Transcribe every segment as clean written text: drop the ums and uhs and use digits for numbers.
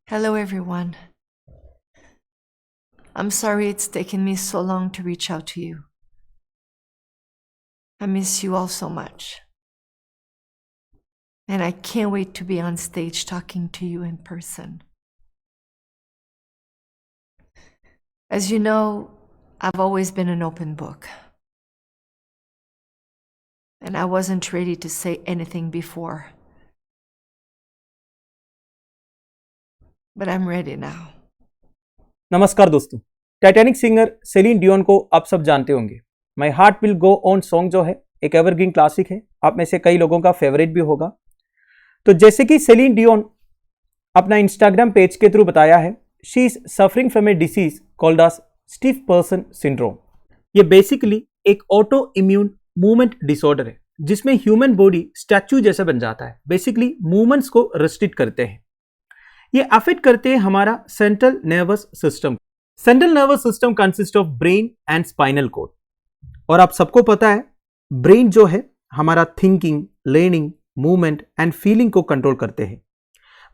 Hello, everyone. I'm sorry it's taken me so long to reach out to you. I miss you all so much. And I can't wait to be on stage talking to you in person. As you know, I've always been an open book. And I wasn't ready to say anything before. But I'm ready now. नमस्कार दोस्तों, Titanic singer salient Dion को आप सब जानते होंगे। My heart will go on song जो है एक एवरग्रीन क्लासिक है, आप में से कई लोगों का फेवरेट भी होगा। तो जैसे कि सेलिन डियोन अपना इंस्टाग्राम पेज के थ्रू बताया है, she is suffering from a disease called as stiff person syndrome. ये बेसिकली एक ऑटो इम्यून मूवमेंट डिसऑर्डर है जिसमें ह्यूमन बॉडी स्टैच्यू जैसा बन जाता है। बेसिकली मूवमेंट्स को रेस्ट्रिक्ट करते हैं। ये अफेक्ट करते हैं हमारा central nervous system. Central nervous system consist of brain and spinal cord. और आप सबको पता है ब्रेन जो है हमारा thinking, learning, movement and feeling को कंट्रोल करते हैं,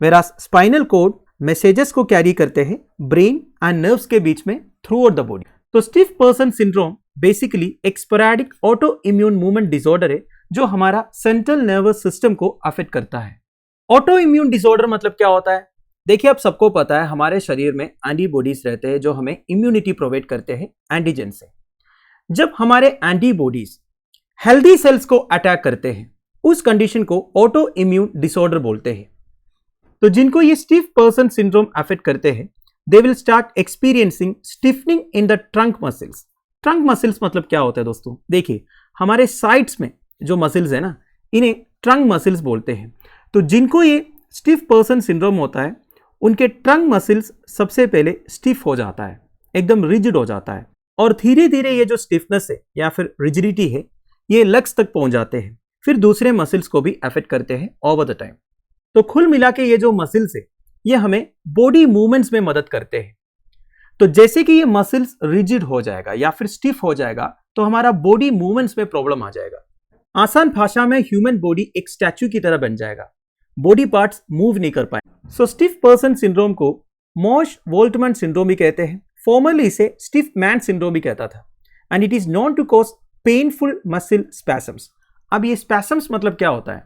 वेरास स्पाइनल कोड मैसेजेस को कैरी करते हैं ब्रेन एंड नर्व्स के बीच में थ्रू आउट द बॉडी। तो स्टिफ पर्सन सिंड्रोम बेसिकली एक sporadic auto immune movement disorder है जो हमारा सेंट्रल नर्वस सिस्टम को अफेक्ट करता है। ऑटो इम्यून डिसऑर्डर मतलब क्या होता है? देखिए, आप सबको पता है हमारे शरीर में एंटीबॉडीज रहते हैं जो हमें इम्यूनिटी प्रोवाइड करते हैं एंटीजन से। जब हमारे एंटीबॉडीज हेल्दी सेल्स को अटैक करते हैं उस कंडीशन को ऑटो इम्यून डिसऑर्डर बोलते हैं। तो जिनको ये स्टिफ पर्सन सिंड्रोम अफेक्ट करते हैं, they will start experiencing stiffening in the trunk muscles. Trunk muscles मतलब क्या होता है दोस्तों? देखिए, हमारे साइड्स में जो मसल्स है ना, इन्हें ट्रंक मसल्स बोलते हैं। तो जिनको ये स्टिफ पर्सन सिंड्रोम होता है उनके ट्रंक मसल्स सबसे पहले स्टिफ हो जाता है, एकदम रिजिड हो जाता है, और धीरे धीरे ये जो स्टिफनेस है या फिर रिजिडिटी है ये लग्स तक पहुंच जाते हैं, फिर दूसरे मसल्स को भी अफेक्ट करते हैं ओवर द टाइम। तो कुल मिला के ये जो मसल्स है ये हमें बॉडी मूवमेंट्स में मदद करते हैं। तो जैसे कि ये मसल्स रिजिड हो जाएगा या फिर स्टिफ हो जाएगा तो हमारा बॉडी मूवमेंट्स में प्रॉब्लम आ जाएगा। आसान भाषा में ह्यूमन बॉडी एक स्टैच्यू की तरह बन जाएगा, बॉडी पार्ट्स मूव नहीं कर पाए। सो स्टिफ पर्सन सिंड्रोम को मॉश वोल्टमैन सिंड्रोम भी कहते हैं। फॉर्मली इसे स्टिफ मैन सिंड्रोम भी कहता था, and it is known to cause painful muscle spasms. अब ये स्पैसम्स मतलब क्या होता है?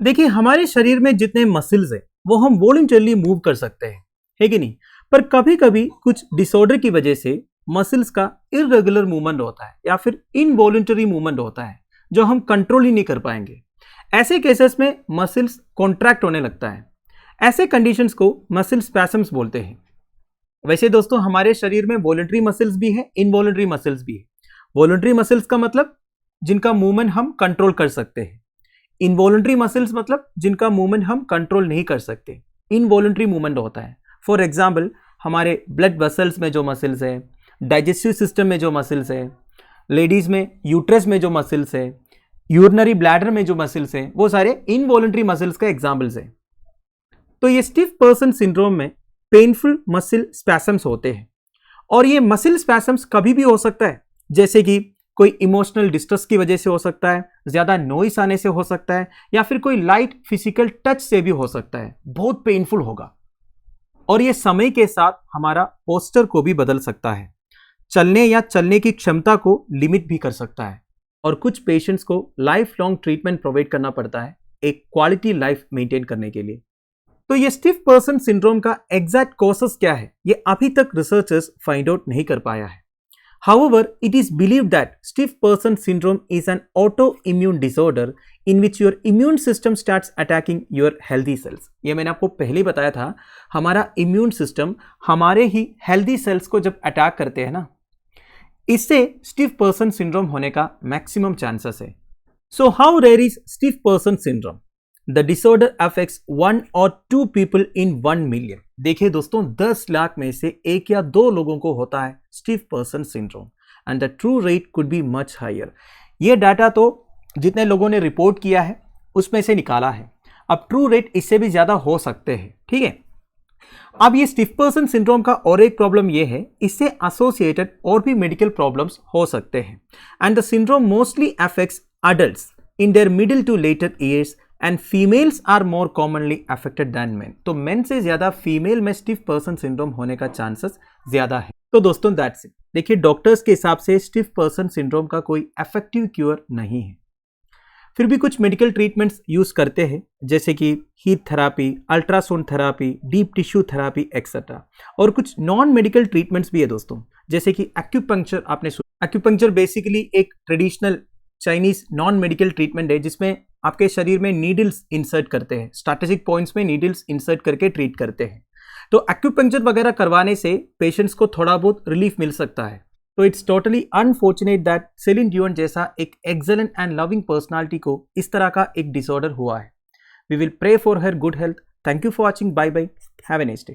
देखिए, हमारे शरीर में जितने मसल्स है वो हम वॉलंटरली मूव कर सकते हैं, है कि नहीं? पर कभी कभी कुछ डिसऑर्डर की वजह से मसल्स का इररेगुलर मूवमेंट होता है या फिर इनवॉलंटरी मूवमेंट होता है जो हम कंट्रोल ही नहीं कर पाएंगे। ऐसे केसेस में मसल्स कॉन्ट्रैक्ट होने लगता है। ऐसे कंडीशंस को मसल स्पैसम्स बोलते हैं। वैसे दोस्तों, हमारे शरीर में वॉलंटरी मसल्स भी है, इनवॉलंटरी मसल्स भी है। वॉलंटरी मसल्स का मतलब जिनका मूवमेंट हम कंट्रोल कर सकते हैं। इनवॉलंटरी मसल्स मतलब जिनका मूवमेंट हम कंट्रोल नहीं कर सकते, इनवॉलंटरी मूवमेंट होता है। फॉर एग्जाम्पल, हमारे ब्लड वेसल्स में जो मसल्स है, डाइजेस्टिव सिस्टम में जो मसल्स है, लेडीज में यूट्रस में जो मसल्स है, यूरिनरी ब्लैडर में जो मसल्स हैं, वो सारे इनवॉलंटरी मसल्स का एग्जाम्पल्स हैं। तो ये स्टिफ पर्सन सिंड्रोम में पेनफुल मसल स्पैसम्स होते हैं, और ये मसल स्पैसम्स कभी भी हो सकता है, जैसे कि कोई इमोशनल डिस्ट्रेस की वजह से हो सकता है, ज्यादा नॉइस आने से हो सकता है, या फिर कोई लाइट फिजिकल टच से भी हो सकता है। बहुत पेनफुल होगा, और ये समय के साथ हमारा पोस्चर को भी बदल सकता है, चलने या चलने की क्षमता को लिमिट भी कर सकता है, और कुछ पेशेंट्स को लाइफ लॉन्ग ट्रीटमेंट प्रोवाइड करना पड़ता है एक क्वालिटी लाइफ मेंटेन करने के लिए। तो ये स्टिफ पर्सन सिंड्रोम का एग्जैक्ट कॉजेस क्या है ये अभी तक रिसर्चर्स फाइंड आउट नहीं कर पाया है। However, it is believed that stiff person syndrome is an autoimmune disorder in which your immune system starts attacking your healthy cells. ये मैंने आपको पहले ही बताया था, हमारा इम्यून सिस्टम हमारे ही हेल्दी सेल्स को जब अटैक करते हैं ना, इससे स्टिफ पर्सन सिंड्रोम होने का मैक्सिमम चांसेस है। So how rear is stiff person syndrome? The disorder affects 1 or 2 people in 1 million. देखिए दोस्तों, 10 लाख में से 1 या 2 लोगों को होता है stiff person syndrome, and the true rate could be much higher. ये डाटा तो जितने लोगों ने रिपोर्ट किया है उसमें से निकाला है, अब ट्रू रेट इससे भी ज्यादा हो सकते हैं, ठीक है? अब ये स्टिफ पर्सन सिंड्रोम का और एक प्रॉब्लम ये है, इससे एसोसिएटेड और भी मेडिकल प्रॉब्लम्स हो सकते हैं, and the syndrome mostly affects adults in their middle to later years and females are more commonly affected than men. तो मेन से ज्यादा फीमेल में स्टिफ पर्सन सिंड्रोम होने का चांसेस ज्यादा है। तो दोस्तों दैट्स इट। देखिए डॉक्टर्स के हिसाब से स्टिफ पर्सन सिंड्रोम का कोई इफेक्टिव क्योर नहीं है, फिर भी कुछ मेडिकल ट्रीटमेंट्स यूज करते हैं जैसे कि heat therapy, ultrasound therapy, deep tissue therapy etcetera. और कुछ नॉन मेडिकल ट्रीटमेंट्स भी है दोस्तों, जैसे कि एक्यूपंक्चर। आपने सुना, एक्यूपंक्चर बेसिकली एक traditional Chinese non medical treatment है जिसमें आपके शरीर में नीडल्स इंसर्ट करते हैं, स्ट्रैटेजिक पॉइंट्स में नीडल्स इंसर्ट करके ट्रीट करते हैं। तो एक्यूपंक्चर वगैरह करवाने से पेशेंट्स को थोड़ा बहुत रिलीफ मिल सकता है। तो it's totally unfortunate that Celine Dion जैसा एक एक्सेलेंट एंड लविंग पर्सनालिटी को इस तरह का एक डिसऑर्डर हुआ है। We will pray for her good health. Thank you for watching. Bye bye. Have a nice day.